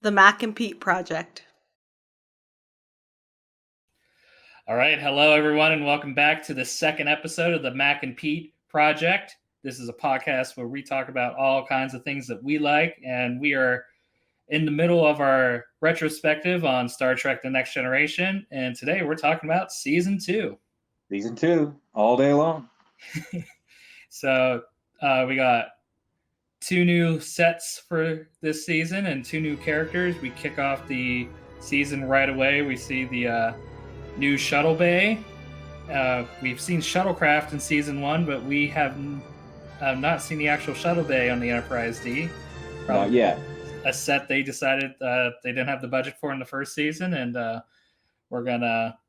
The Mac and Pete Project. All right. Hello, everyone, and welcome back to the second episode of the Mac and Pete Project. This is a podcast where we talk about all kinds of things that we like, and we are in the middle of our retrospective on Star Trek The Next Generation, and today we're talking about Season 2. Season 2, all day long. So we got two new sets for this season and two new characters. We kick off the season right away. We see the new shuttle bay. We've seen shuttlecraft in season 1, but we have not seen the actual shuttle bay on the Enterprise D. Probably not yet. A set they decided they didn't have the budget for in the first season, and we're gonna,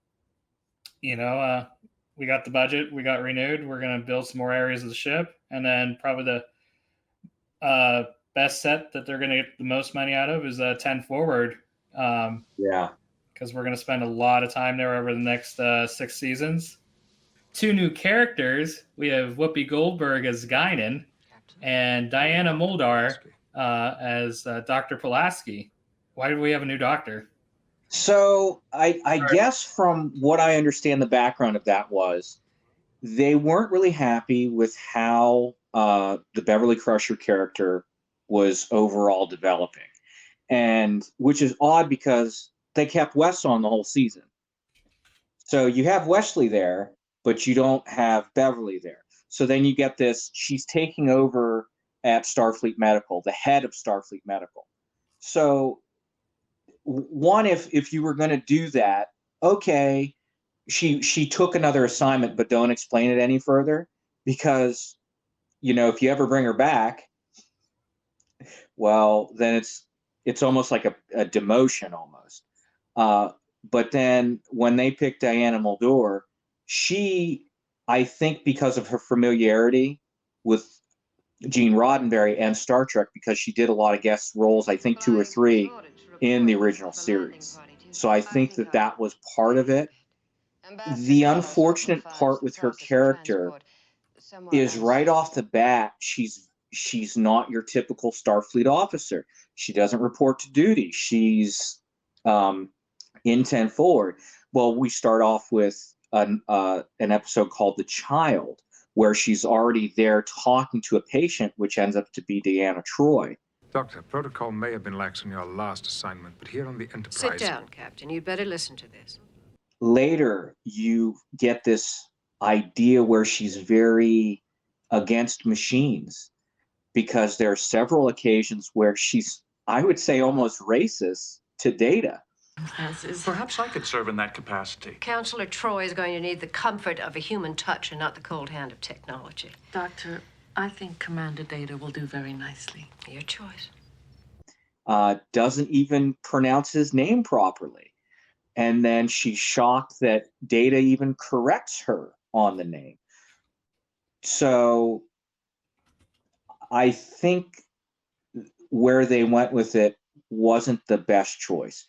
we got the budget, we got renewed. We're gonna build some more areas of the ship, and then probably the best set that they're gonna get the most money out of is 10 Forward. Because we're going to spend a lot of time there over the next 6 seasons. Two new characters. We have Whoopi Goldberg as Guinan and Diana Muldaur as Dr. Pulaski. Why do we have a new doctor? So I guess from what I understand, the background of that was they weren't really happy with how the Beverly Crusher character was overall developing. And which is odd because they kept Wes on the whole season. So you have Wesley there, but you don't have Beverly there. So then you get this, she's taking over at Starfleet Medical, the head of Starfleet Medical. So one, if you were going to do that, okay, she took another assignment, but don't explain it any further, because, if you ever bring her back, well, then it's almost like a demotion almost. But then when they picked Diana Muldaur, she, I think because of her familiarity with Gene Roddenberry and Star Trek, because she did a lot of guest roles, I think 2 or 3 in the original series. So I think that was part of it. The unfortunate part with her character is right off the bat, she's not your typical Starfleet officer. She doesn't report to duty. She's in 10 Forward. Well, we start off with an episode called The Child, where she's already there talking to a patient, which ends up to be Deanna Troi. Doctor, protocol may have been lax on your last assignment, but here on the Enterprise... Sit down, Captain. You'd better listen to this. Later, you get this idea where she's very against machines, because there are several occasions where she's, I would say, almost racist to Data. Perhaps I could serve in that capacity. Counselor Troi is going to need the comfort of a human touch and not the cold hand of technology. Doctor, I think Commander Data will do very nicely. Your choice. Doesn't even pronounce his name properly. And then she's shocked that Data even corrects her on the name. So I think where they went with it wasn't the best choice.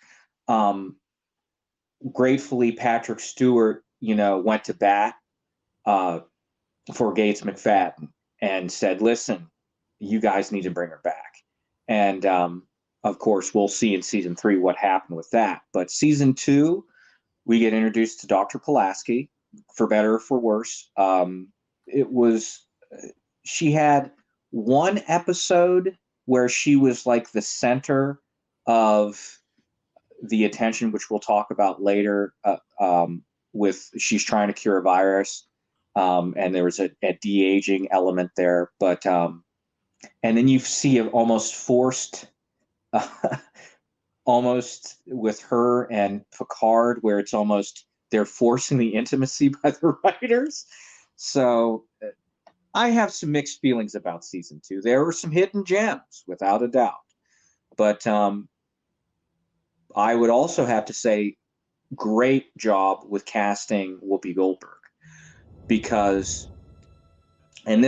Gratefully, Patrick Stewart, went to bat for Gates McFadden and said, listen, you guys need to bring her back. And of course, we'll see in season 3 what happened with that. But season 2, we get introduced to Dr. Pulaski, for better or for worse. She had one episode where she was like the center of the attention, which we'll talk about later, with she's trying to cure a virus, and there was a de-aging element there. But and then you see an almost forced, almost with her and Picard, where it's almost they're forcing the intimacy by the writers. So I have some mixed feelings about season 2. There were some hidden gems, without a doubt. But I would also have to say, great job with casting Whoopi Goldberg, because, and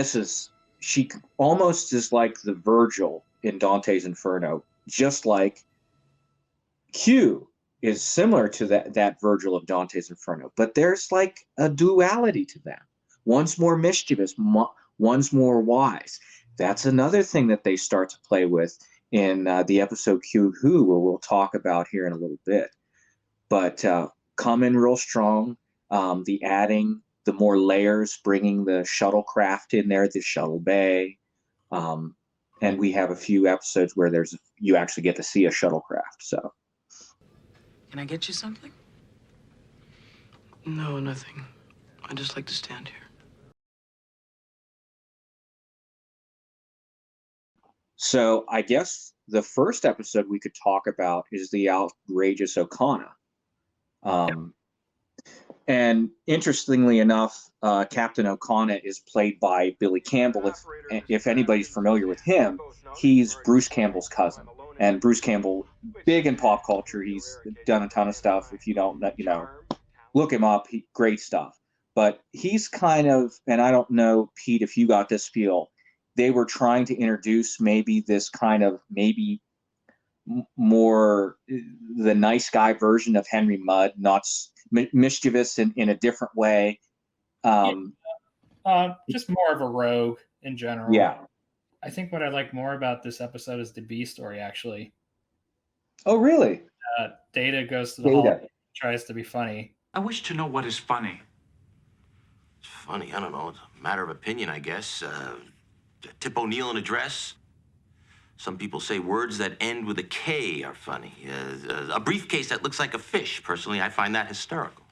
she almost is like the Virgil in Dante's Inferno, just like Q is similar to that Virgil of Dante's Inferno, but there's like a duality to them. One's more mischievous, one's more wise. That's another thing that they start to play with in the episode Q Who, where we'll talk about here in a little bit. But come in real strong. The adding, the more layers, bringing the shuttlecraft in there, the shuttle bay. And we have a few episodes where you actually get to see a shuttlecraft. So, can I get you something? No, nothing. I just like to stand here. So I guess the first episode we could talk about is the Outrageous Okona. And interestingly enough, Captain Okona is played by Billy Campbell. If anybody's familiar with him, he's Bruce Campbell's cousin. And Bruce Campbell, big in pop culture. He's done a ton of stuff. If you don't, look him up. Great stuff. But he's kind of, and I don't know, Pete, if you got this feel, they were trying to introduce maybe this kind of more the nice guy version of Henry Mudd, not mischievous in a different way. Just more of a rogue in general. Yeah. I think what I like more about this episode is the B story, actually. Oh, really? Data goes to the hall, tries to be funny. I wish to know what is funny. It's funny. I don't know. It's a matter of opinion, I guess. Tip O'Neill in a dress. Some people say words that end with a K are funny. A briefcase that looks like a fish. Personally, I find that hysterical.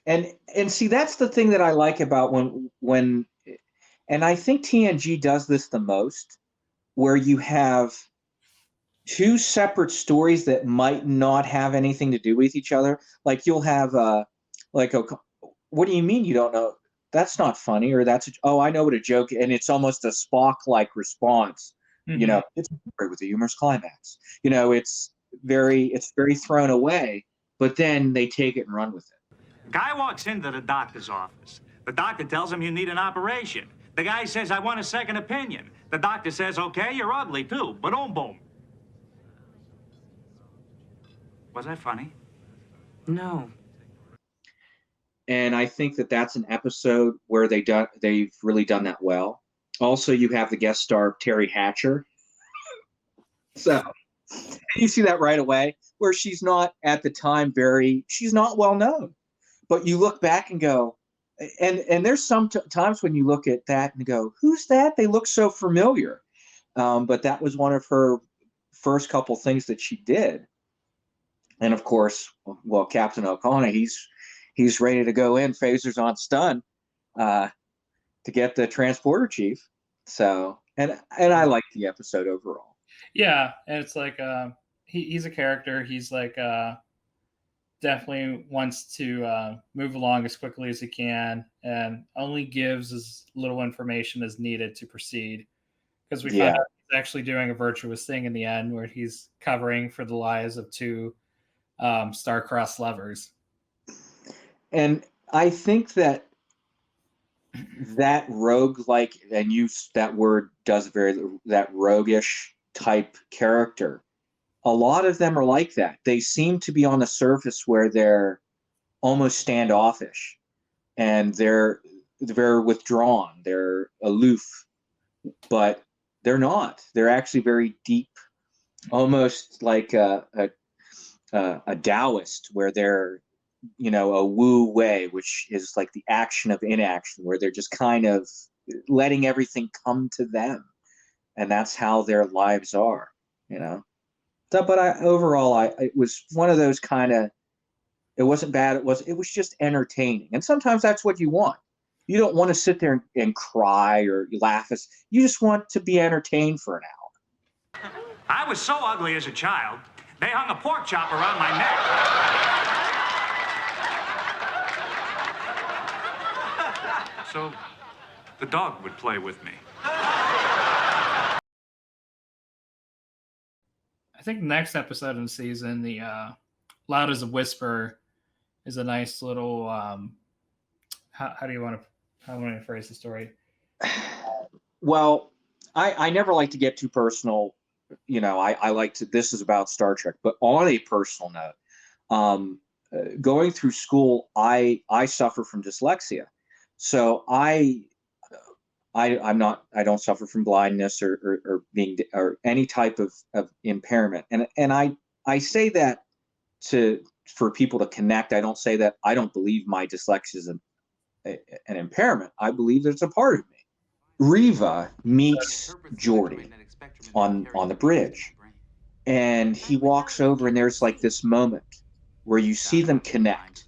And see, that's the thing that I like about when, and I think TNG does this the most, where you have two separate stories that might not have anything to do with each other. Like you'll have what do you mean you don't know? That's not funny, or I know what a joke, and it's almost a Spock-like response. Mm-hmm. It's with a humorous climax. It's very thrown away, but then they take it and run with it. Guy walks into the doctor's office. The doctor tells him you need an operation. The guy says, I want a second opinion. The doctor says, okay, you're ugly too. Boom, boom. Was that funny? No. And I think that that's an episode where they've really done that well. Also, you have the guest star Terry Hatcher. So you see that right away, where she's not at the time she's not well known. But you look back and go, and there's some times when you look at that and go, who's that? They look so familiar. But that was one of her first couple things that she did. And of course, well, Captain Okona, he's ready to go in, phasers on stun, to get the transporter chief. So, and I like the episode overall. Yeah, and it's like he's a character. He's like definitely wants to move along as quickly as he can, and only gives as little information as needed to proceed. Because we found out he's actually doing a virtuous thing in the end, where he's covering for the lies of two star-crossed lovers. And I think that rogue-like, and that word does that roguish type character, a lot of them are like that. They seem to be on the surface where they're almost standoffish, and they're withdrawn, they're aloof, but they're not. They're actually very deep, almost like a Taoist, where they're a Wu Wei, which is like the action of inaction, where they're just kind of letting everything come to them, and that's how their lives are. But it was one of those kind of. It wasn't bad. It was just entertaining, and sometimes that's what you want. You don't want to sit there and cry or laugh. You just want to be entertained for an hour. I was so ugly as a child, they hung a pork chop around my neck. So, the dog would play with me. I think next episode in the season, the Loud as a Whisper, is a nice little. How do you want to phrase the story? Well, I never like to get too personal. I like to. This is about Star Trek, but on a personal note, going through school, I suffer from dyslexia, so I I don't suffer from blindness or being or any type of impairment. And I say that for people to connect. I don't say that I don't believe my dyslexia is an impairment. I believe that it's a part of me. Riva meets Jordy on the bridge, and he walks over, and there's like this moment where you see them connect,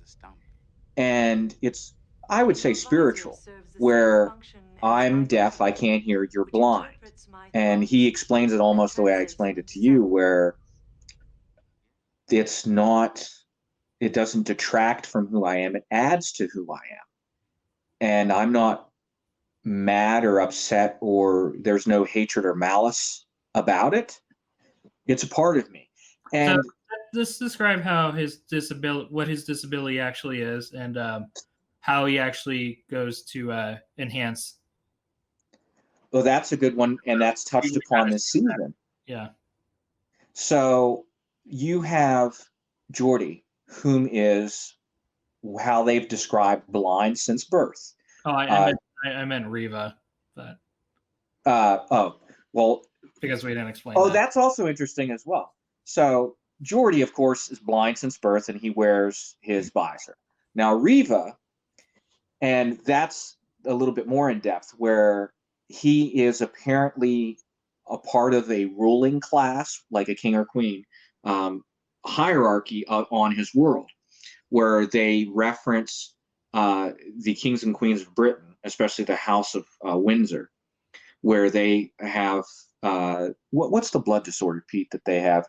and it's, I would say, spiritual, where I'm deaf, I can't hear, you're blind. And he explains it almost the way I explained it to you, where it's not, it doesn't detract from who I am, it adds to who I am. And I'm not mad or upset, or there's no hatred or malice about it. It's a part of me. And so just describe how his disability, what his disability actually is, and how he actually goes to enhance. Well, that's a good one, and that's touched upon this season. Yeah. So you have Jordy, whom is how they've described blind since birth. Oh, I meant Riva, but well, because we didn't explain. Oh, that's also interesting as well. So Jordy, of course, is blind since birth, and he wears his visor. Now Riva, and that's a little bit more in depth, where he is apparently a part of a ruling class, like a king or queen, hierarchy on his world, where they reference the kings and queens of Britain, especially the House of Windsor, where they have what's the blood disorder, Pete, that they have?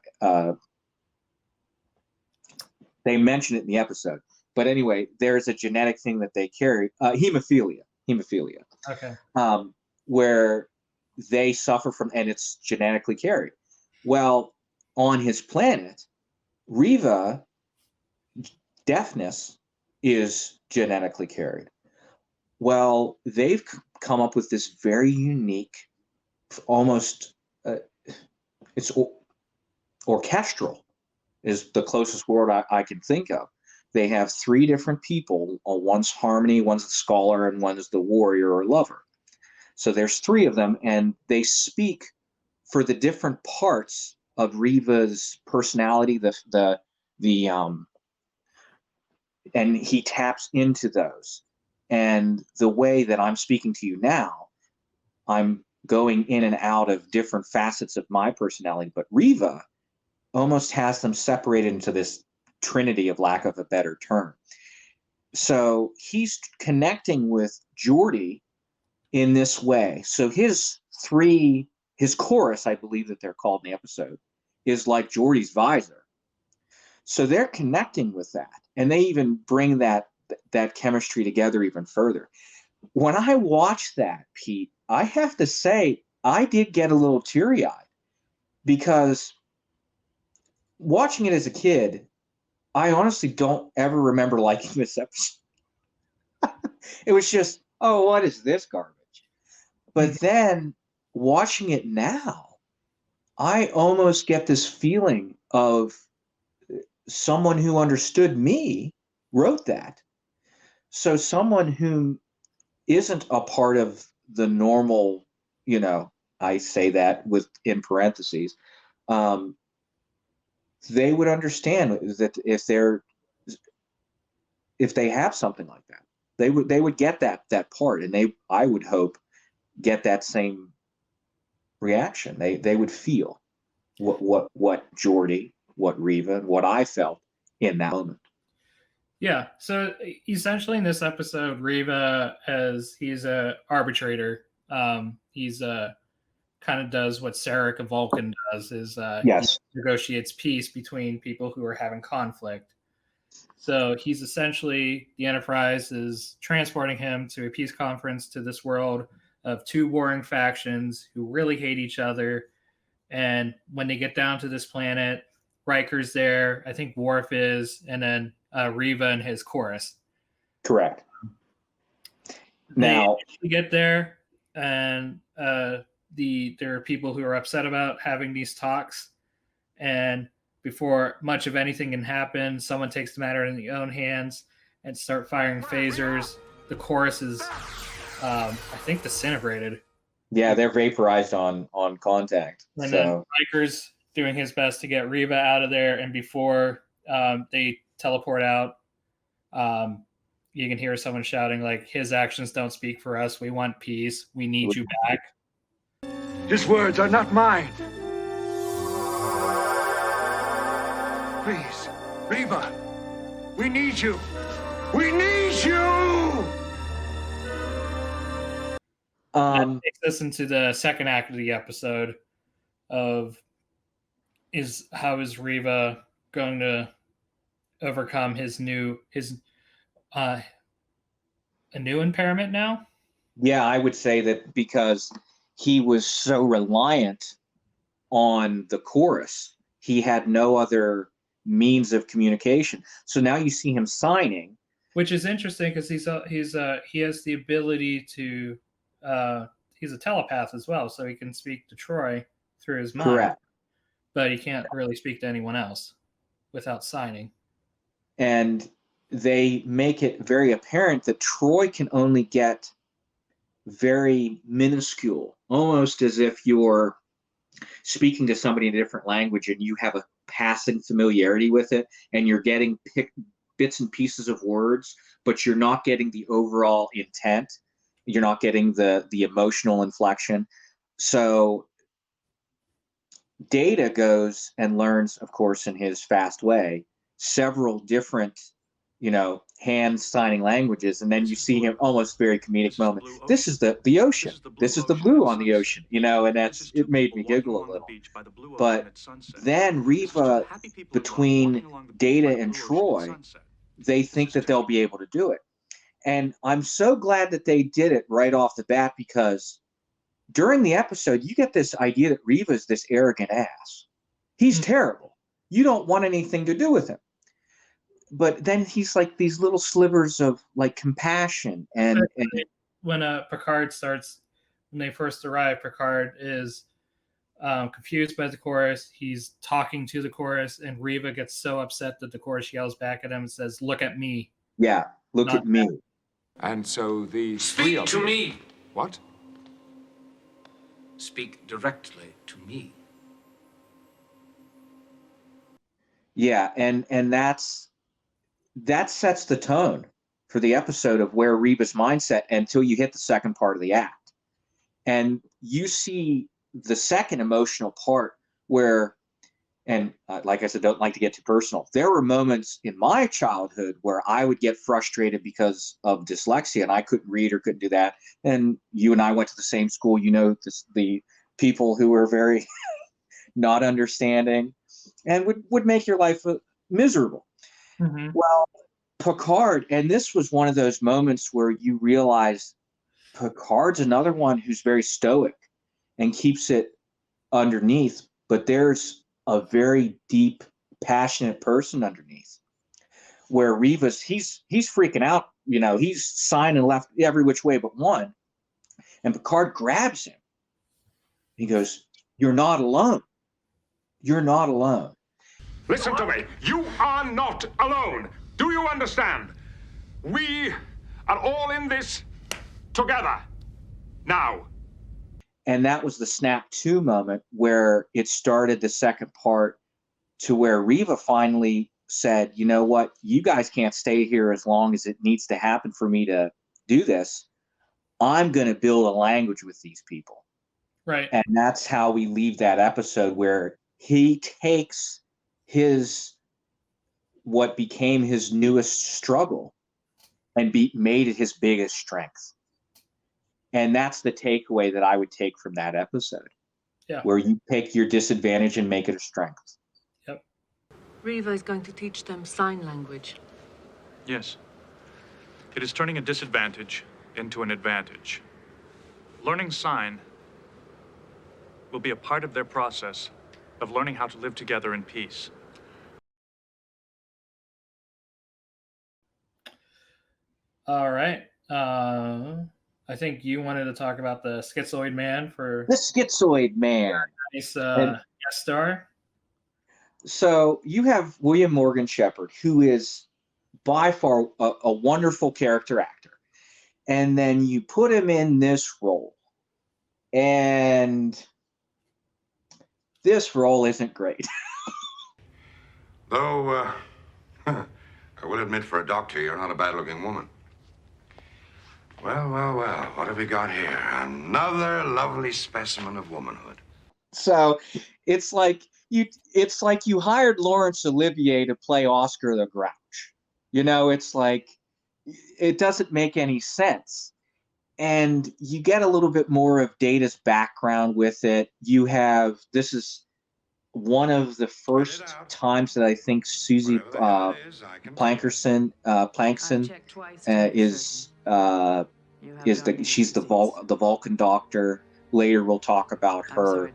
They mention it in the episode, but anyway, there's a genetic thing that they carry, hemophilia. Okay. Where they suffer from, and it's genetically carried. Well, on his planet, Riva, deafness is genetically carried. Well, they've come up with this very unique, almost, it's orchestral is the closest word I can think of. They have three different people. One's harmony, one's the scholar, and one is the warrior or lover. So there's three of them, and they speak for the different parts of Riva's personality, and he taps into those. And the way that I'm speaking to you now, I'm going in and out of different facets of my personality, but Riva almost has them separated into this trinity, of lack of a better term. So he's connecting with Jordy in this way. So his chorus, I believe that they're called in the episode, is like Jordy's visor. So they're connecting with that, and they even bring that chemistry together even further. When I watched that, Pete, I have to say I did get a little teary-eyed, because watching it as a kid, I honestly don't ever remember liking this episode. It was just, oh, what is this garbage? But then watching it now, I almost get this feeling of someone who understood me wrote that. So someone who isn't a part of the normal, I say that in parentheses, they would understand that if they have something like that, they would get that part, and I would hope, get that same reaction. They would feel what Jordy, what Riva, what I felt in that moment. Yeah. So essentially, in this episode, Riva, he's a arbitrator. He's kind of does what Sarek of Vulcan does, is yes, he negotiates peace between people who are having conflict. So he's essentially, the Enterprise is transporting him to a peace conference to this world of two warring factions who really hate each other. And when they get down to this planet, Riker's there, I think Worf is, and then Riva and his chorus. Correct. Now we get there, and there are people who are upset about having these talks, and before much of anything can happen, someone takes the matter in their own hands and start firing phasers. The chorus is I think disintegrated. Yeah, they're vaporized on contact. And so then Riker's doing his best to get Reva out of there, and before they teleport out, you can hear someone shouting like, "His actions don't speak for us. We want peace. We need you back." His words are not mine. Please, Reva, we need you. We need you! That takes us into the second act of the episode of how is Reva going to overcome a new impairment now? Yeah, I would say that because he was so reliant on the chorus, he had no other means of communication. So now you see him signing, which is interesting because he has the ability to he's a telepath as well, so he can speak to Troy through his mind. Correct. But he can't really speak to anyone else without signing. And they make it very apparent that Troy can only get very minuscule, almost as if you're speaking to somebody in a different language and you have a passing familiarity with it, and you're getting bits and pieces of words, but you're not getting the overall intent. You're not getting the emotional inflection. So Data goes and learns, of course, in his fast way, several different, hand signing languages, and then you see him almost very comedic moment. This is the ocean. This is the blue on the ocean, and it made me giggle a little. But then Reva, between Data and Troy, they think that they'll be able to do it. And I'm so glad that they did it right off the bat, because during the episode, you get this idea that Reva's this arrogant ass. He's terrible. You don't want anything to do with him. But then he's like these little slivers of like compassion. And when Picard starts, when they first arrive, Picard is confused by the chorus. He's talking to the chorus, and Reva gets so upset that the chorus yells back at him and says, "Look at me." Yeah, look at me. And so the Speak to me. What? Speak directly to me. Yeah, and that sets the tone for the episode of where Reva's mindset until you hit the second part of the act. And you see the second emotional part where, and like I said, don't like to get too personal. There were moments in my childhood where I would get frustrated because of dyslexia and I couldn't read or couldn't do that. And you and I went to the same school, the people who were very not understanding and would make your life miserable. Mm-hmm. Well, Picard, and this was one of those moments where you realize Picard's another one who's very stoic and keeps it underneath, but there's a very deep, passionate person underneath. Where Reva's, he's freaking out, he's signing left every which way but one, and Picard grabs him. He goes, "You're not alone. You're not alone." Listen to me. You are not alone. Do you understand? We are all in this together. Now. And that was the snap to moment where it started the second part, to where Reva finally said, "You know what? You guys can't stay here as long as it needs to happen for me to do this. I'm going to build a language with these people." Right. And that's how we leave that episode, where he takes what became his newest struggle and made it his biggest strength. And that's the takeaway that I would take from that episode. Yeah. Where you take your disadvantage and make it a strength. Yep. Reva is going to teach them sign language. Yes. It is turning a disadvantage into an advantage. Learning sign will be a part of their process of learning how to live together in peace. All right. I think you wanted to talk about the Schizoid Man for the Schizoid Man. Nice guest star. So you have William Morgan Shepherd, who is by far a wonderful character actor. and then you put him in this role, and this role isn't great. Though, I will admit, for a doctor, you're not a bad-looking woman. Well, well, well, what have we got here? Another lovely specimen of womanhood. So it's like you hired Laurence Olivier to play Oscar the Grouch. You know, it's like it doesn't make any sense. And you get a little bit more of Data's background with it. This is one of the first times that I think Susie Plankson she's the Vulcan doctor. Later we'll talk about her.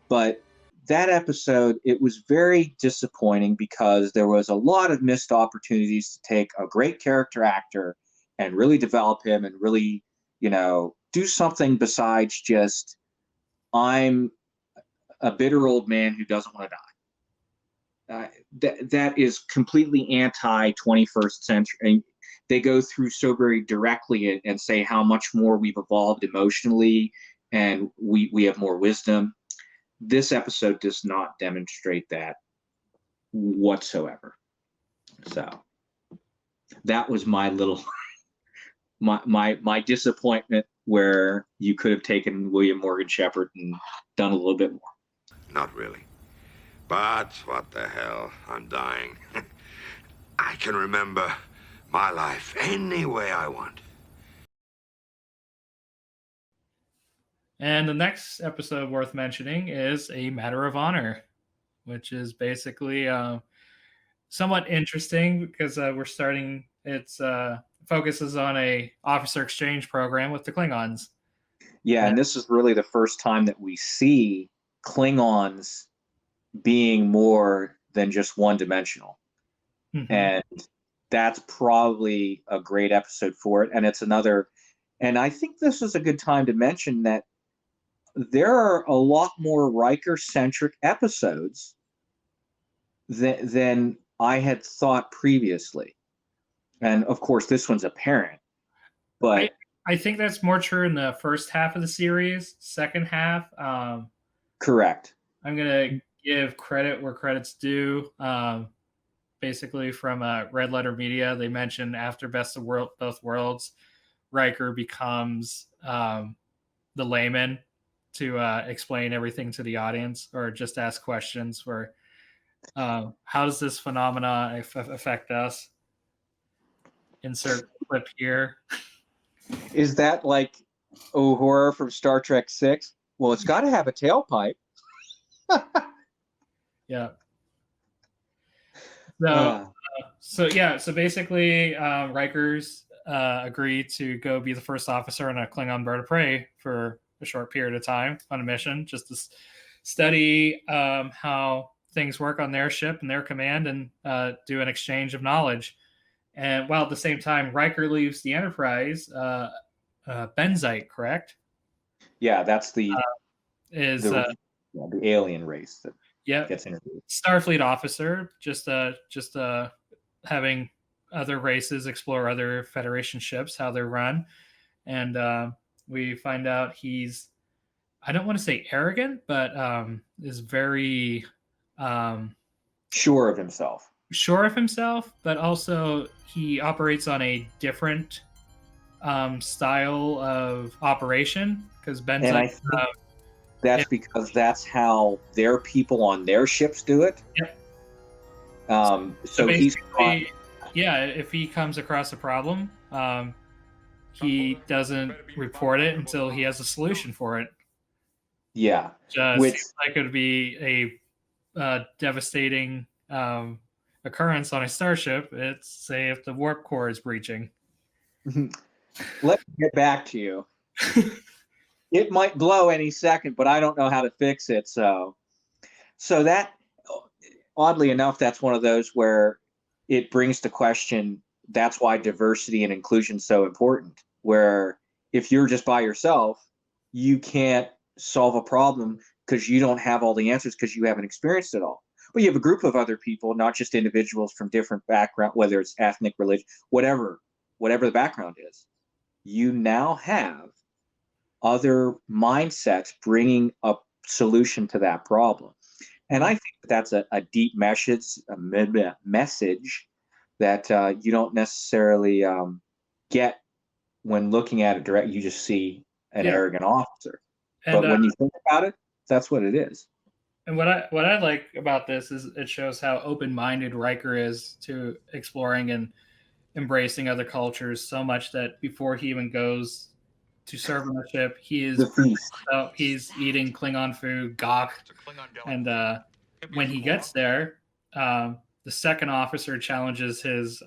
But that episode, it was very disappointing because there was a lot of missed opportunities to take a great character actor and really develop him and really, do something besides just, I'm a bitter old man who doesn't want to die. That is completely anti-21st century. And they go through so very directly and say how much more we've evolved emotionally and we have more wisdom. This episode does not demonstrate that whatsoever. So that was my little my disappointment, where you could have taken William Morgan Shepherd and done a little bit more. Not really. But what the hell? I'm dying. I can remember my life any way I want. And the next episode worth mentioning is A Matter of Honor, which is basically somewhat interesting because it's focuses on a officer exchange program with the Klingons. Yeah, and this is really the first time that we see Klingons being more than just one-dimensional. Mm-hmm. And that's probably a great episode for it. And it's another, and I think this is a good time to mention that there are a lot more Riker-centric episodes than I had thought previously. And of course, this one's apparent. But I think that's more true in the first half of the series. Second half, correct. I'm gonna give credit where credit's due. Basically, from Red Letter Media, they mentioned after Best of Both Worlds, Riker becomes the layman to explain everything to the audience, or just ask questions for how does this phenomena affect us? Insert clip here. Is that like Uhura from Star Trek 6? Well, it's got to have a tailpipe. Yeah. So basically, Riker's agreed to go be the first officer on a Klingon bird of prey for a short period of time on a mission, just to study how things work on their ship and their command, and do an exchange of knowledge. And while at the same time, Riker leaves the Enterprise, Benzite, correct? Yeah, that's the alien race that gets interviewed. Starfleet officer, just having other races explore other Federation ships, how they're run. And we find out he's, I don't want to say arrogant, but is very sure of himself, but also he operates on a different style of operation, because Benzite, that's because that's how their people on their ships do it. Yep. So he's if he comes across a problem, he doesn't report it until he has a solution for it. Yeah, which like it would be a devastating occurrence on a starship. It's, say, if the warp core is breaching. Let me get back to you. It might blow any second, but I don't know how to fix it. So that, oddly enough, that's one of those where it brings to question. That's why diversity and inclusion is so important. Where if you're just by yourself, you can't solve a problem because you don't have all the answers because you haven't experienced it all. But you have a group of other people, not just individuals from different backgrounds, whether it's ethnic, religion, whatever. whatever the background is, you now have other mindsets bringing a solution to that problem. And I think that's a deep message, that you don't necessarily get when looking at it direct. You just see an arrogant officer. But when you think about it, that's what it is. And what I like about this is it shows how open-minded Riker is to exploring and embracing other cultures, so much that before he even goes to serve on the ship, he's eating Klingon food, Gok, and when he gets there, the second officer challenges his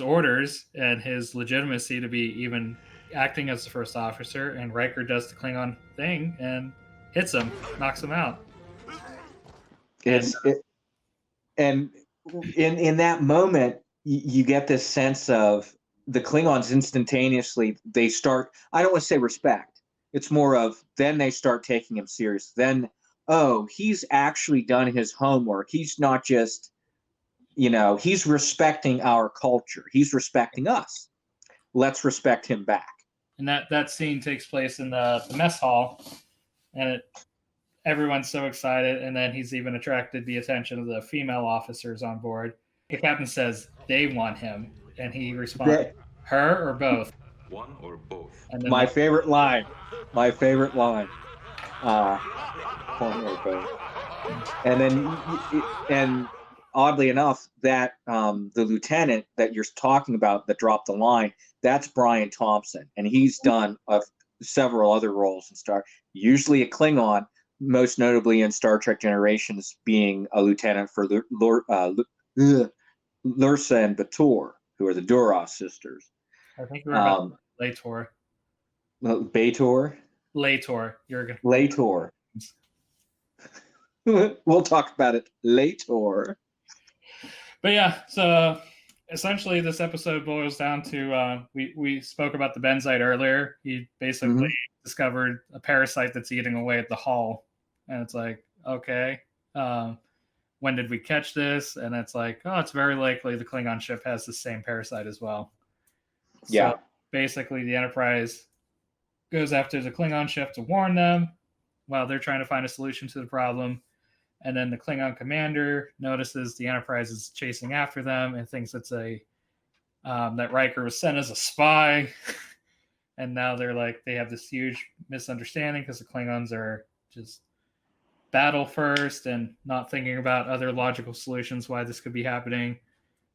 orders and his legitimacy to be even acting as the first officer, and Riker does the Klingon thing and hits him, knocks him out. And in that moment, you get this sense of the Klingons instantaneously, they start, I don't want to say respect. It's more of, then they start taking him serious. Then, oh, he's actually done his homework. He's not just, he's respecting our culture. He's respecting us. Let's respect him back. And that scene takes place in the mess hall, and everyone's so excited, and then he's even attracted the attention of the female officers on board. The captain says they want him, and he responds, her or both? One or both. And then My favorite line. One or both. And then, and oddly enough, that the lieutenant that you're talking about that dropped the line, that's Brian Thompson, and he's done several other roles in usually a Klingon, most notably in Star Trek Generations, being a lieutenant for Lursa and Bator, who are the Duras sisters. I think we're about Lator. Bator? Lator. Jurgen. Lator. We'll talk about it later. But yeah, so essentially this episode boils down to we spoke about the Benzite earlier. He basically discovered a parasite that's eating away at the hull, and it's like, okay, when did we catch this? And it's like, oh, it's very likely the Klingon ship has the same parasite as well. Yeah. So basically the Enterprise goes after the Klingon ship to warn them while they're trying to find a solution to the problem. And then the Klingon commander notices the Enterprise is chasing after them and thinks it's that Riker was sent as a spy. And now they have this huge misunderstanding because the Klingons are just battle first and not thinking about other logical solutions why this could be happening.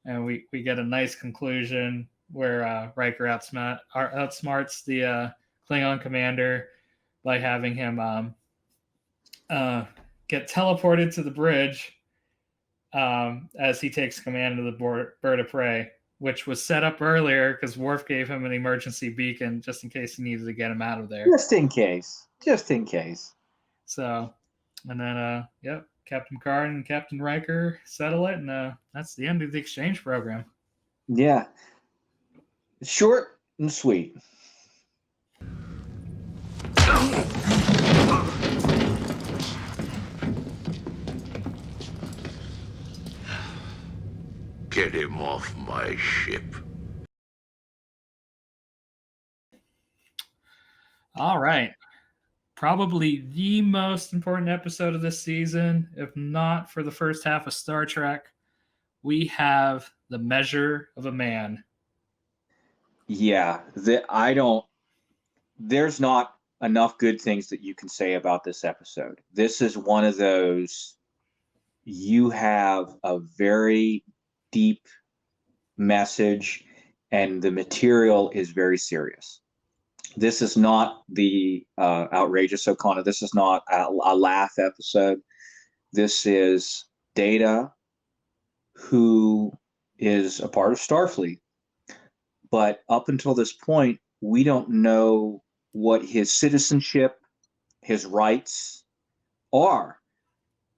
And we get a nice conclusion where Riker outsmarts the Klingon commander by having him get teleported to the bridge as he takes command of the bird of prey, which was set up earlier because Worf gave him an emergency beacon just in case he needed to get him out of there. Just in case. So, and then, Captain Picard and Captain Riker settle it, and that's the end of the exchange program. Yeah. Short and sweet. Get him off my ship. All right. Probably the most important episode of this season, if not for the first half of Star Trek. We have The Measure of a Man. Yeah, there's not enough good things that you can say about this episode. This is one of those, you have a very deep message and the material is very serious. This is not the Outrageous Okona. This is not a laugh episode. This is Data, who is a part of Starfleet. But up until this point, we don't know what his citizenship, his rights are.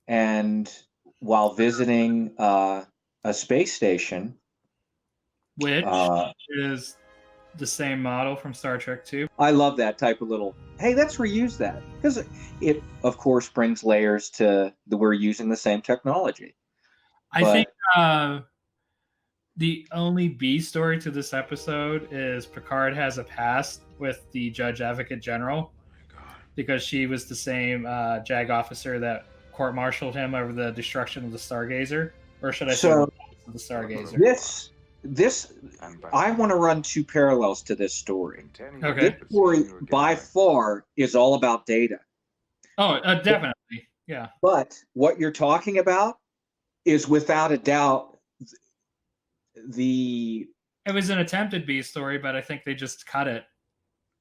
And while visiting a space station, which is the same model from Star Trek 2. I love that type of little, hey, let's reuse that. Because it, of course, brings layers to we're using the same technology. I think The only B story to this episode is Picard has a past with the Judge Advocate General because she was the same JAG officer that court-martialed him over the destruction of the Stargazer, or should I say the Stargazer? This I want to run two parallels to this story. Okay. This story by far is all about Data. Oh, definitely, yeah. But what you're talking about is without a doubt it was an attempted B story, but I think they just cut it.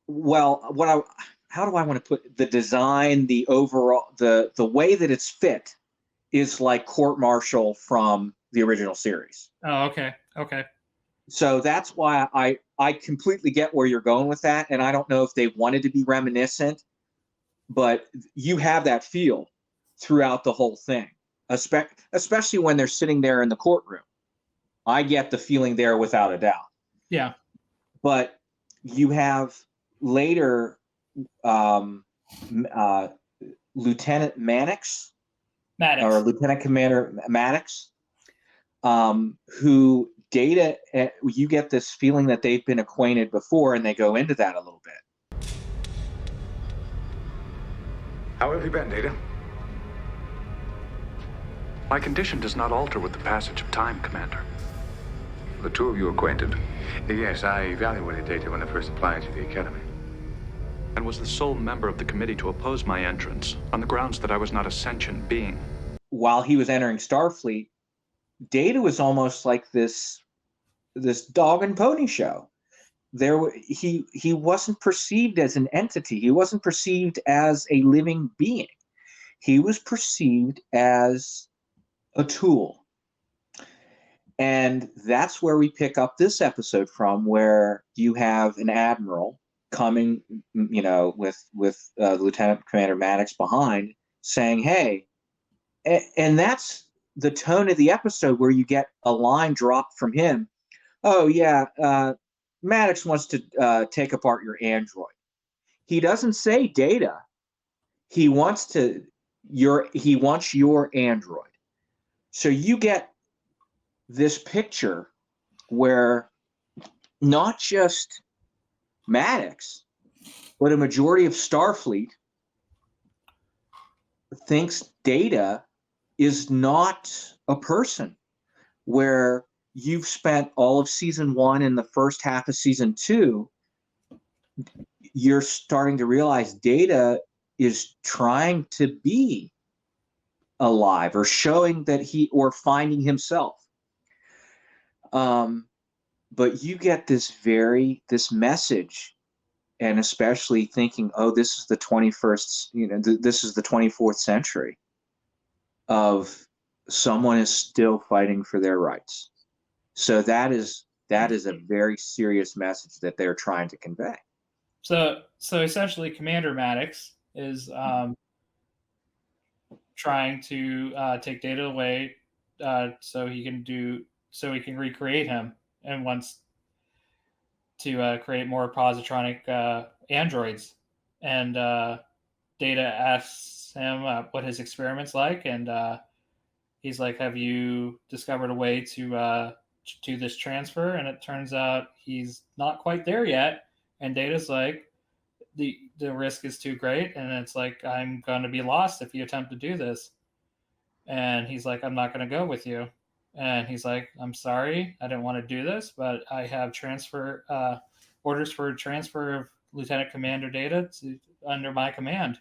Well, how do I want to put the design, the overall, the way that it's fit is like court martial from the original series. Oh, okay. So that's why I completely get where you're going with that, and I don't know if they wanted to be reminiscent, but you have that feel throughout the whole thing, especially when they're sitting there in the courtroom. I get the feeling there without a doubt. Yeah. But you have later Lieutenant Maddox, or Lieutenant Commander Maddox, who Data, you get this feeling that they've been acquainted before, and they go into that a little bit. How have you been, Data? My condition does not alter with the passage of time, Commander. The two of you acquainted? Yes, I evaluated Data when I first applied to the Academy. And was the sole member of the committee to oppose my entrance on the grounds that I was not a sentient being. While he was entering Starfleet, Data was almost like this dog and pony show. He wasn't perceived as an entity. He wasn't perceived as a living being. He was perceived as a tool. And that's where we pick up this episode from, where you have an admiral coming, with Lieutenant Commander Maddox behind, saying, "Hey," and that's the tone of the episode, where you get a line dropped from him. "Oh yeah, Maddox wants to take apart your android." He doesn't say Data. He wants your android. So you get this picture where not just Maddox, but a majority of Starfleet thinks Data is not a person, where you've spent all of season 1 and the first half of season 2, you're starting to realize Data is trying to be alive, or showing that or finding himself. But you get this message, and especially thinking, oh, this is the 21st, this is the 24th century, of someone is still fighting for their rights. So that is a very serious message that they're trying to convey. So essentially, Commander Maddox is trying to take Data away, so he can recreate him, and wants to create more positronic androids. And Data asks him what his experiment's like, and he's like, "Have you discovered a way to do this transfer?" And it turns out he's not quite there yet. And Data's like, the risk is too great, and it's like, "I'm going to be lost if you attempt to do this." And he's like, "I'm not going to go with you." And he's like, "I'm sorry, I didn't want to do this, but I have orders for transfer of Lieutenant Commander Data under my command."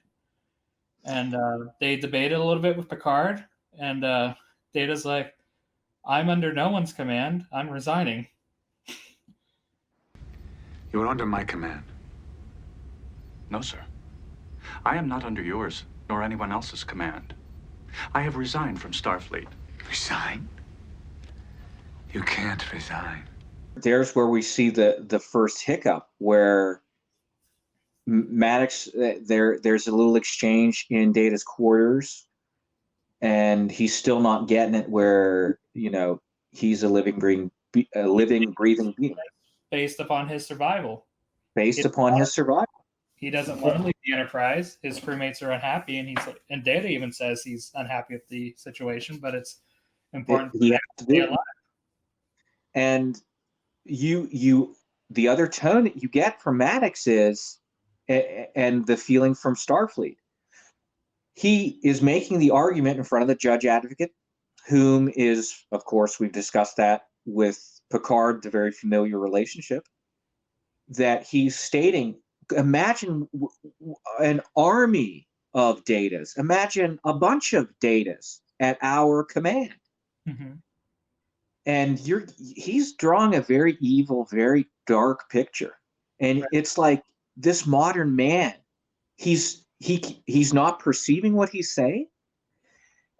And they debated a little bit with Picard, and Data's like, "I'm under no one's command. I'm resigning." You are under my command. No, sir. I am not under yours, nor anyone else's command. I have resigned from Starfleet. Resign? You can't resign. There's where we see the first hiccup, where Maddox, there's a little exchange in Data's quarters, and he's still not getting it, where he's a living, breathing being. Based upon his survival. He doesn't want to leave the Enterprise. His crewmates are unhappy, and Data even says he's unhappy with the situation, but it's important he has to be alive. And the other tone that you get from Maddox is, and the feeling from Starfleet, he is making the argument in front of the judge advocate, whom is, of course, we've discussed that with Picard, the very familiar relationship, that he's stating, imagine an army of datas, imagine a bunch of datas at our command. Mm-hmm. And he's drawing a very evil, very dark picture. And right. It's like this modern man, he's not perceiving what he's saying.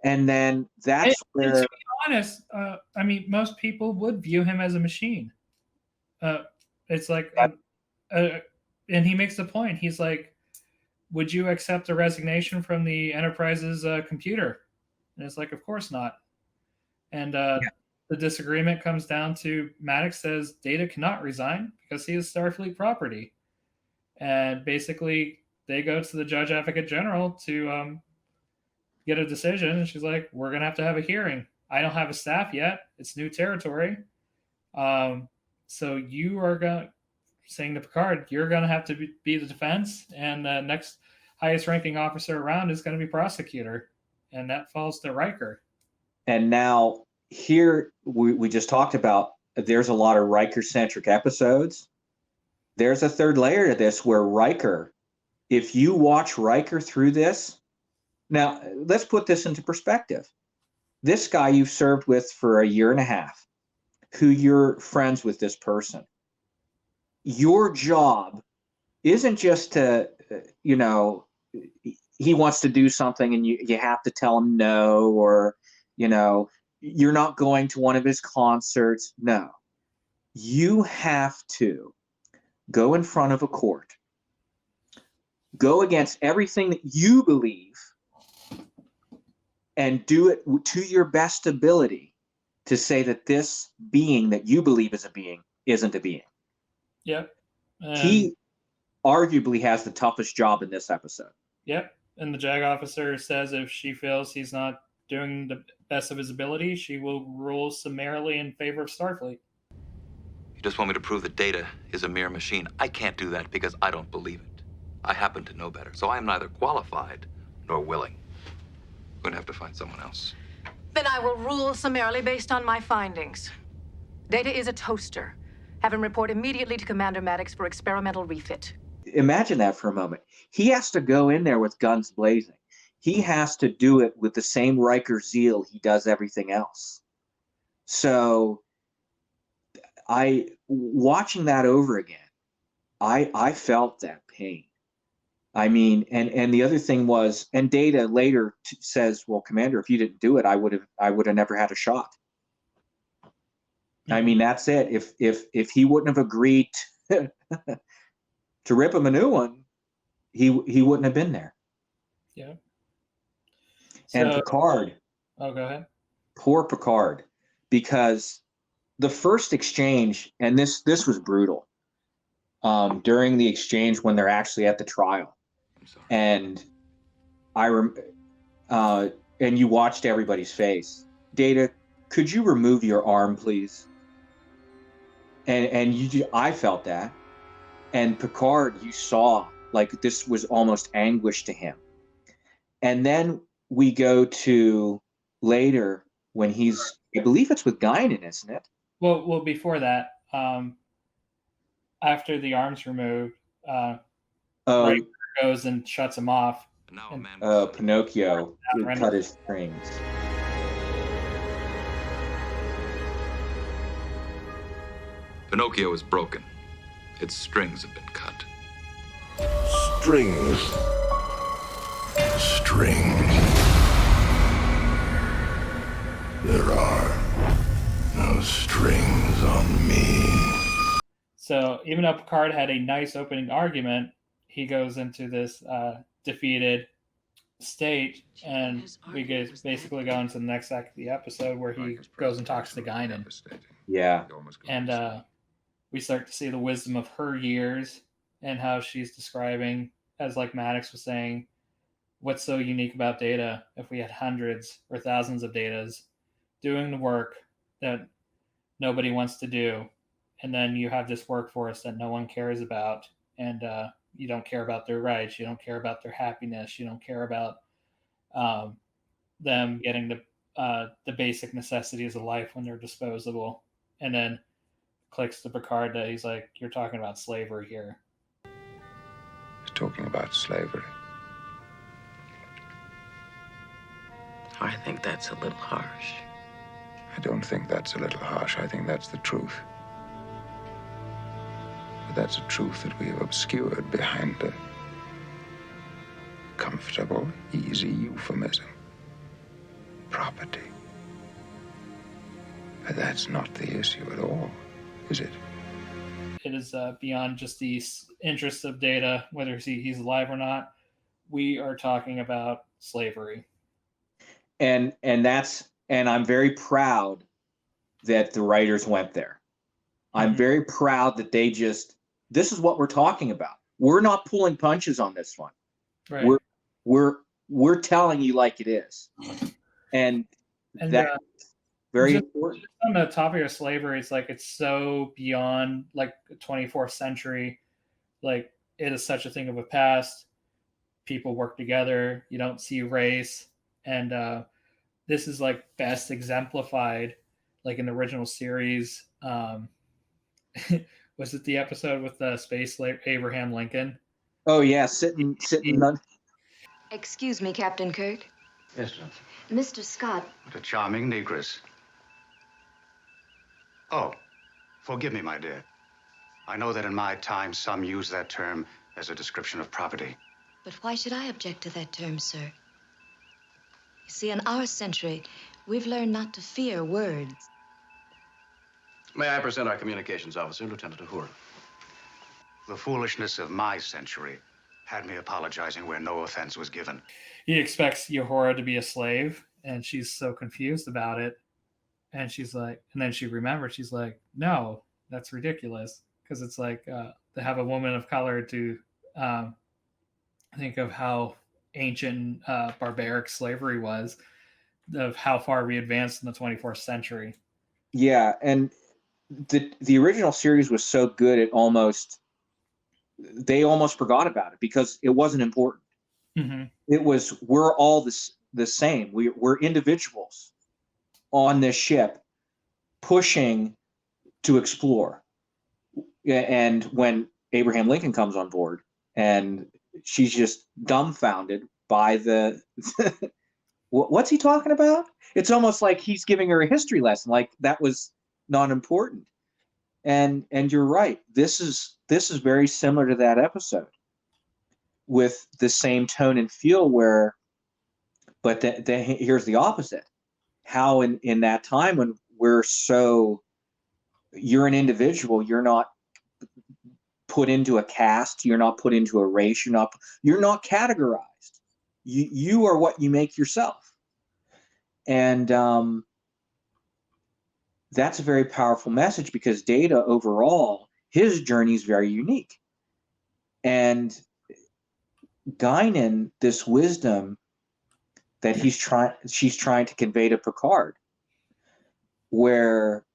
And then that's where, to be honest, I mean, most people would view him as a machine. It's like, and he makes the point. He's like, would you accept a resignation from the Enterprise's computer? And it's like, of course not. And the disagreement comes down to Maddox says Data cannot resign because he is Starfleet property. And basically, they go to the Judge Advocate General to get a decision. And she's like, we're going to have a hearing. I don't have a staff yet. It's new territory. So you are saying to Picard, you're going to have to be the defense. And the next highest ranking officer around is going to be prosecutor. And that falls to Riker. And now here we just talked about, there's a lot of Riker-centric episodes. There's a third layer to this where Riker, if you watch Riker through this, now let's put this into perspective. This guy you've served with for a year and a half, who you're friends with this person, your job isn't just to, he wants to do something and you have to tell him no, or, you're not going to one of his concerts. No, you have to go in front of a court, go against everything that you believe, and do it to your best ability to say that this being that you believe is a being isn't a being. Yep. He arguably has the toughest job in this episode. Yep. And the JAG officer says if she feels he's not doing the best of his ability, she will rule summarily in favor of Starfleet. You just want me to prove that Data is a mere machine. I can't do that because I don't believe it. I happen to know better, so I am neither qualified nor willing. We're going to have to find someone else. Then I will rule summarily based on my findings. Data is a toaster. Have him report immediately to Commander Maddox for experimental refit. Imagine that for a moment. He has to go in there with guns blazing. He has to do it with the same Riker zeal he does everything else. So watching that over again, I felt that pain. I mean, and the other thing was, and Data later says, well, Commander, if you didn't do it, I would have never had a shot. I mean, that's it. If he wouldn't have agreed to rip him a new one, he wouldn't have been there. Yeah. And Picard. Oh, go ahead. Poor Picard, because the first exchange, and this was brutal. During the exchange when they're actually at the trial, and and you watched everybody's face. Data, could you remove your arm, please? And I felt that. And Picard, you saw like this was almost anguish to him. And then we go to later when he's, I believe it's with Guinan, isn't it? Well, before that, after the arm's removed, Riker goes and shuts him off. Pinocchio cut his strings. Pinocchio is broken. Its strings have been cut. Strings. There are no strings on me. So even though Picard had a nice opening argument, he goes into this defeated state, and we basically go into the next act of the episode where he goes and talks to Guinan. Yeah. And we start to see the wisdom of her years and how she's describing, as like Maddox was saying, what's so unique about Data if we had hundreds or thousands of Datas doing the work that nobody wants to do. And then you have this workforce that no one cares about, and you don't care about their rights, you don't care about their happiness, you don't care about them getting the basic necessities of life when they're disposable. And then clicks to Picard that he's like, you're talking about slavery here. He's talking about slavery. I think that's a little harsh. I don't think that's a little harsh. I think that's the truth. But that's a truth that we have obscured behind a comfortable, easy euphemism. Property. But that's not the issue at all, is it? It is beyond just the interests of Data, whether he's alive or not. We are talking about slavery. And I'm very proud that the writers went there. I'm very proud that this is what we're talking about. We're not pulling punches on this one. Right. We're telling you like it is. And that's very important. On the topic of slavery, it's so beyond like the 24th century. Like, it is such a thing of a past. People work together. You don't see race. And this is like best exemplified like in the original series. Was it the episode with the space Abraham Lincoln? Oh yeah, sitting. Excuse me, Captain Kirk. Yes, sir. Mr. Scott. What a charming negress. Oh, forgive me, my dear. I know that in my time, some use that term as a description of property. But why should I object to that term, sir? You see, in our century, we've learned not to fear words. May I present our communications officer, Lieutenant Uhura? The foolishness of my century had me apologizing where no offense was given. He expects Uhura to be a slave, and she's so confused about it. And she's like, and then she remembers, she's like, no, that's ridiculous. Because it's like to have a woman of color to think of how ancient barbaric slavery was, of how far we advanced in the 24th century. Yeah, and the original series was so good they almost forgot about it because it wasn't important. Mm-hmm. It was, we're all the same. We're individuals on this ship pushing to explore. And when Abraham Lincoln comes on board and she's just dumbfounded by what's he talking about? It's almost like he's giving her a history lesson, like that was not important. And you're right. This is very similar to that episode with the same tone and feel but here's the opposite. How in that time when you're an individual, you're not put into a caste, you're not put into a race, you're not categorized. You are what you make yourself. And that's a very powerful message because Data overall, his journey is very unique. And Guinan, this wisdom that she's trying to convey to Picard, where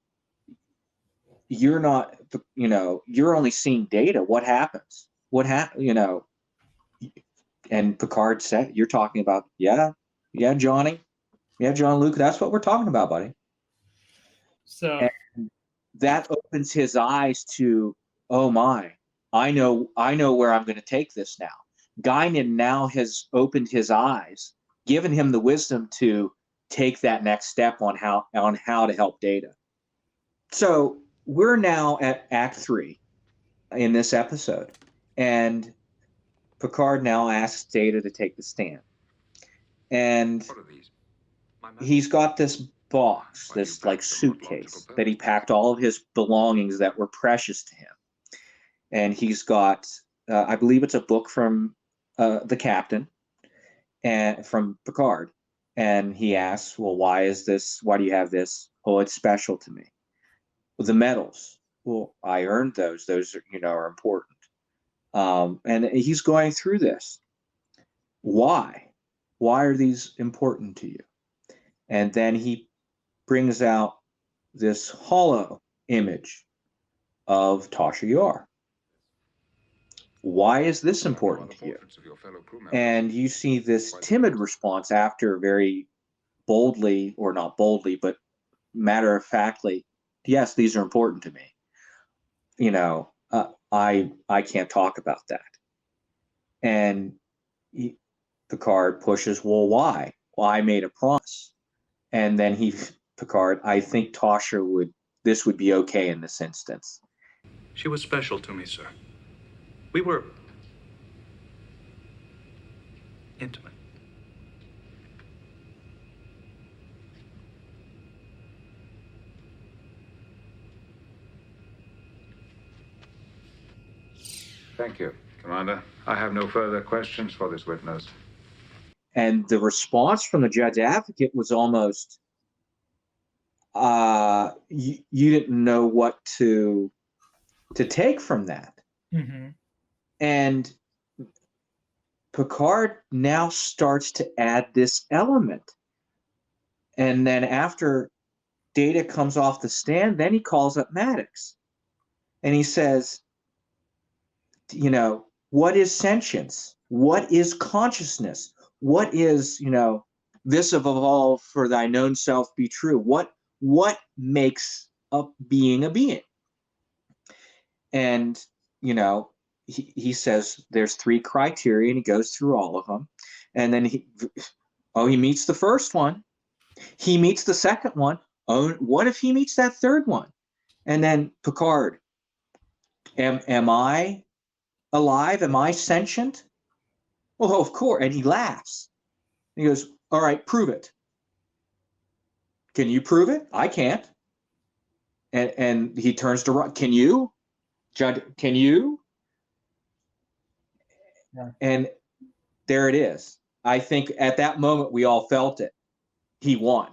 you're not, you're only seeing Data. What happens? And Picard said, you're talking about, yeah, Johnny. Yeah, John Luke, that's what we're talking about, buddy. So and that opens his eyes to, oh my, I know where I'm going to take this now. Guinan now has opened his eyes, given him the wisdom to take that next step on how to help Data. So we're now at Act 3 in this episode, and Picard now asks Data to take the stand. And he's got this box, this like suitcase that he packed all of his belongings that were precious to him. And he's got, I believe it's a book from the captain and from Picard. And he asks, well, why do you have this? Oh, it's special to me. Well, the medals. Well, I earned those. Those are important. And he's going through this. Why? Why are these important to you? And then he brings out this hollow image of Tasha Yar. Why is this important to you? And you see this timid response after, very boldly, or not boldly, but matter-of-factly, yes, these are important to me. I can't talk about that. And Picard pushes, well, why? Well, I made a promise. And then Picard, I think this would be okay in this instance. She was special to me, sir. We were intimate. Thank you, Commander. I have no further questions for this witness. And the response from the judge advocate was almost, you didn't know what to take from that. Mm-hmm. And Picard now starts to add this element. And then after Data comes off the stand, then he calls up Maddox. And he says, what is sentience? What is consciousness? What is, this of all for thy known self be true? What makes a being a being? And, he says there's 3 criteria, and he goes through all of them. And then he meets the first one. He meets the second one. Oh, what if he meets that third one? And then Picard, am I alive? Am I sentient? Well, of course. And he laughs. He goes, all right, prove it. Can you prove it? I can't. And he turns to Rod. Can you? Judd, can you? Yeah. And there it is. I think at that moment we all felt it. He won.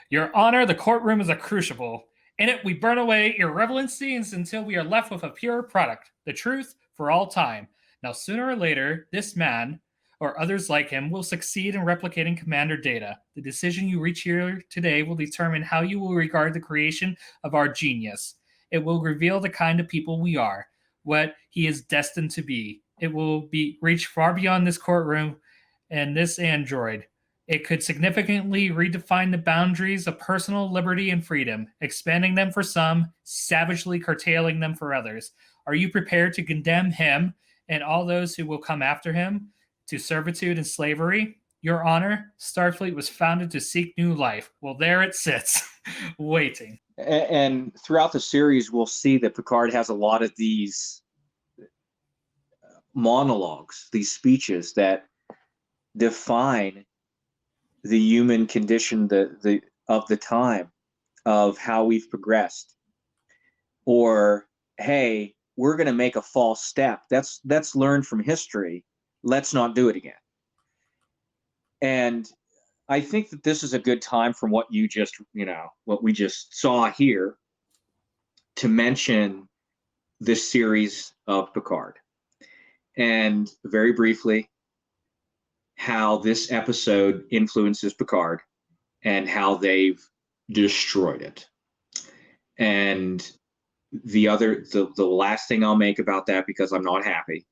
Your Honor, the courtroom is a crucible. In it, we burn away irrelevancies until we are left with a pure product, the truth for all time. Now, sooner or later, this man, or others like him, will succeed in replicating Commander Data. The decision you reach here today will determine how you will regard the creation of our genius. It will reveal the kind of people we are, what he is destined to be. It will reach far beyond this courtroom and this android. It could significantly redefine the boundaries of personal liberty and freedom, expanding them for some, savagely curtailing them for others. Are you prepared to condemn him and all those who will come after him to servitude and slavery? Your Honor, Starfleet was founded to seek new life. Well, there it sits, waiting. And throughout the series, we'll see that Picard has a lot of these monologues, these speeches that define the human condition of the time, of how we've progressed. Or, hey, we're going to make a false step. That's learned from history. Let's not do it again. And I think that this is a good time from what you just, what we just saw here, to mention this series of Picard. And very briefly, how this episode influences Picard and how they've destroyed it. And the last thing I'll make about that, because I'm not happy,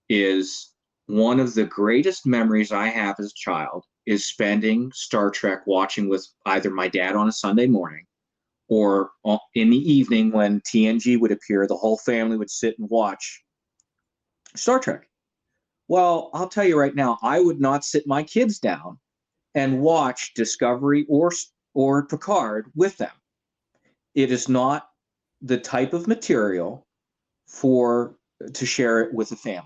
is one of the greatest memories I have as a child is spending Star Trek watching with either my dad on a Sunday morning, or in the evening when TNG would appear, the whole family would sit and watch Star Trek. Well, I'll tell you right now, I would not sit my kids down and watch Discovery or Picard with them. It is not the type of material to share it with the family.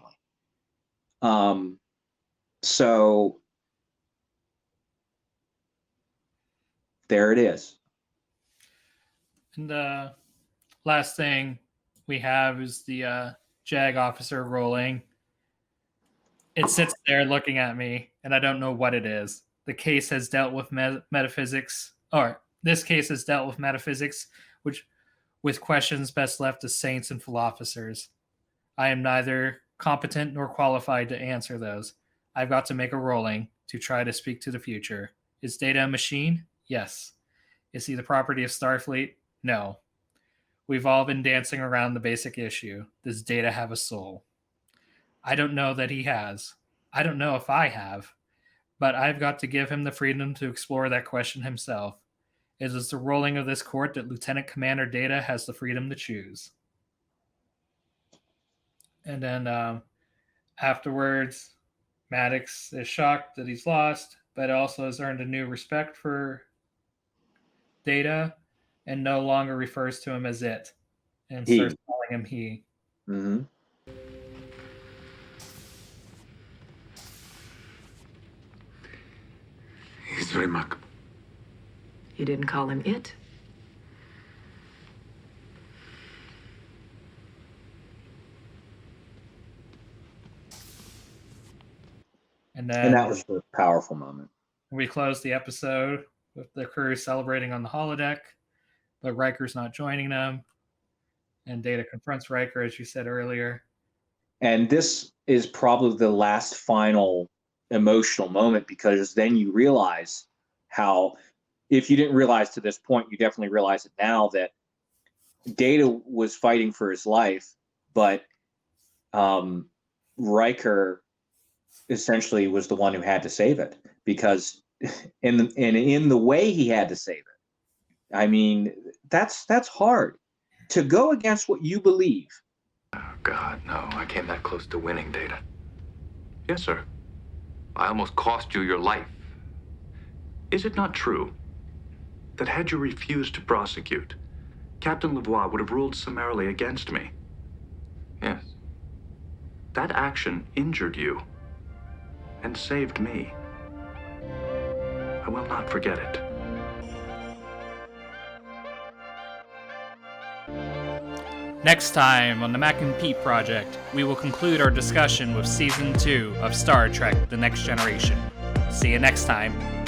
So there it is. And the last thing we have is the JAG officer rolling. It sits there looking at me, and I don't know what it is. The case has dealt with metaphysics, or this case has dealt with metaphysics, with questions best left to saints and philosophers. I am neither competent nor qualified to answer those. I've got to make a rolling to try to speak to the future. Is Data a machine? Yes. Is he the property of Starfleet? No. We've all been dancing around the basic issue. Does Data have a soul? I don't know that he has. I don't know if I have. But I've got to give him the freedom to explore that question himself. It is the ruling of this court that Lieutenant Commander Data has the freedom to choose. And then afterwards, Maddox is shocked that he's lost, but also has earned a new respect for Data and no longer refers to him as it and starts calling him he. Mm-hmm. He's very remarkable. You didn't call him it? And then that was a powerful moment. We close the episode with the crew celebrating on the holodeck, but Riker's not joining them. And Data confronts Riker, as you said earlier. And this is probably the last final emotional moment, because then you realize how, if you didn't realize to this point, you definitely realize it now, that Data was fighting for his life, but Riker essentially was the one who had to save it, because in the way he had to save it. I mean, that's hard to go against what you believe. Oh, God, no. I came that close to winning, Data. Yes, sir. I almost cost you your life. Is it not true that had you refused to prosecute, Captain Lavoie would have ruled summarily against me? Yes. That action injured you and saved me. I will not forget it. Next time on the Mac and Pete Project, we will conclude our discussion with Season 2 of Star Trek The Next Generation. See you next time.